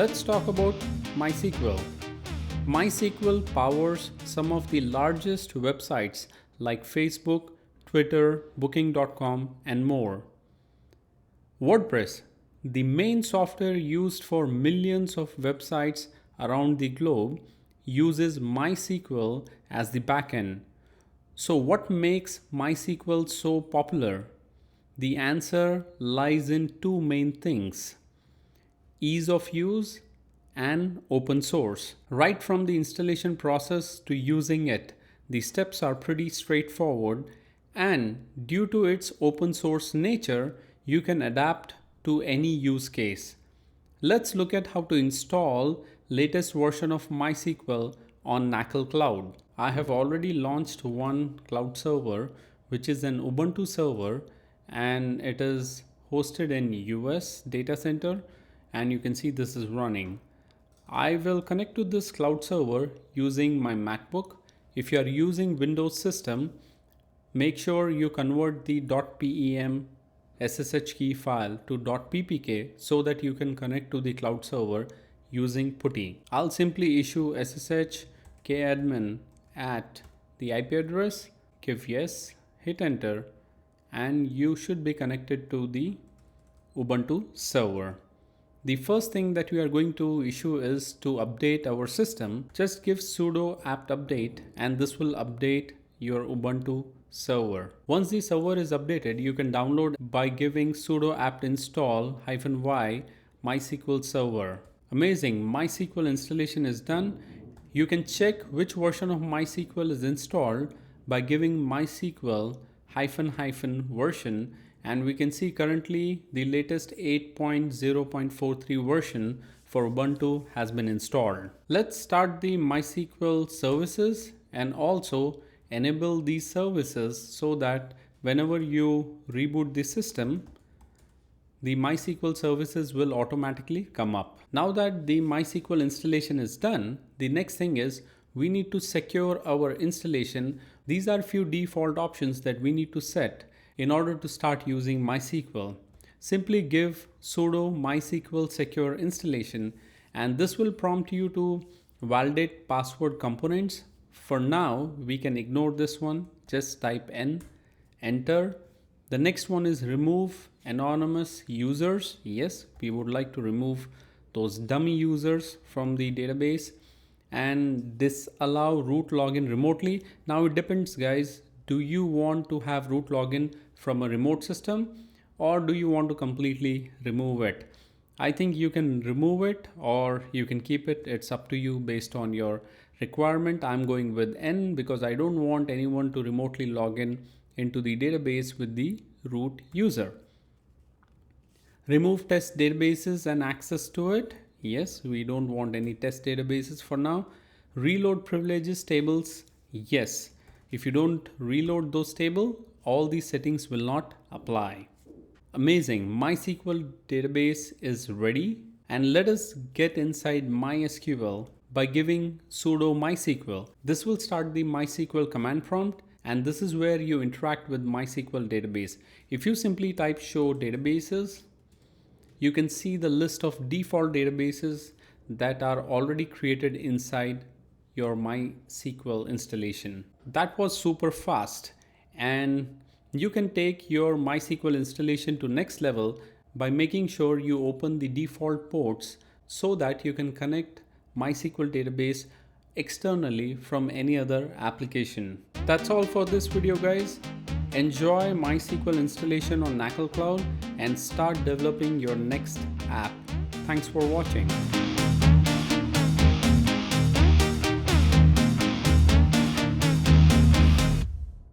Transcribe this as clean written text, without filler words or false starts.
Let's talk about MySQL. MySQL powers some of the largest websites like Facebook, Twitter, Booking.com, and more. WordPress, the main software used for millions of websites around the globe, uses MySQL as the backend. So, what makes MySQL so popular? The answer lies in two main things: ease of use and open source. Right from the installation process to using it, the steps are pretty straightforward, and due to its open source nature, you can adapt to any use case. Let's look at how to install latest version of MySQL on Knakl Cloud. I have already launched one cloud server, which is an Ubuntu server, and it is hosted in US data center, and you can see this is running. I will connect to this cloud server using my MacBook. If you are using Windows system, make sure you convert the .pem SSH key file to .ppk so that you can connect to the cloud server using PuTTY. I'll simply issue SSH kadmin at the IP address, give yes, hit enter, and you should be connected to the Ubuntu server. The first thing that we are going to issue is to update our system. Just give sudo apt update and this will update your Ubuntu server. Once the server is updated, you can download by giving sudo apt install -y MySQL server. Amazing, MySQL installation is done. You can check which version of MySQL is installed by giving MySQL -- version, and we can see currently the latest 8.0.43 version for Ubuntu has been installed. Let's start the MySQL services and also enable these services so that whenever you reboot the system, the MySQL services will automatically come up. Now that the MySQL installation is done, the next thing is we need to secure our installation. These are few default options that we need to set in order to start using MySQL. Simply give sudo MySQL secure installation and this will prompt you to validate password components. For now, we can ignore this one. Just type N, enter. The next one is remove anonymous users. Yes, we would like to remove those dummy users from the database and disallow root login remotely. Now it depends, guys. Do you want to have root login from a remote system or do you want to completely remove it? I think you can remove it or you can keep it. It's up to you based on your requirement. I'm going with N because I don't want anyone to remotely log in into the database with the root user. Remove test databases and access to it. Yes, we don't want any test databases for now. Reload privileges tables. Yes. If you don't reload those tables, all these settings will not apply. Amazing, MySQL database is ready. And let us get inside MySQL by giving sudo MySQL. This will start the MySQL command prompt and this is where you interact with MySQL database. If you simply type show databases, you can see the list of default databases that are already created inside your MySQL installation. That was super fast, and you can take your MySQL installation to next level by making sure you open the default ports so that you can connect MySQL database externally from any other application. That's all for this video, guys. Enjoy MySQL installation on Knakl Cloud and start developing your next app. Thanks for watching.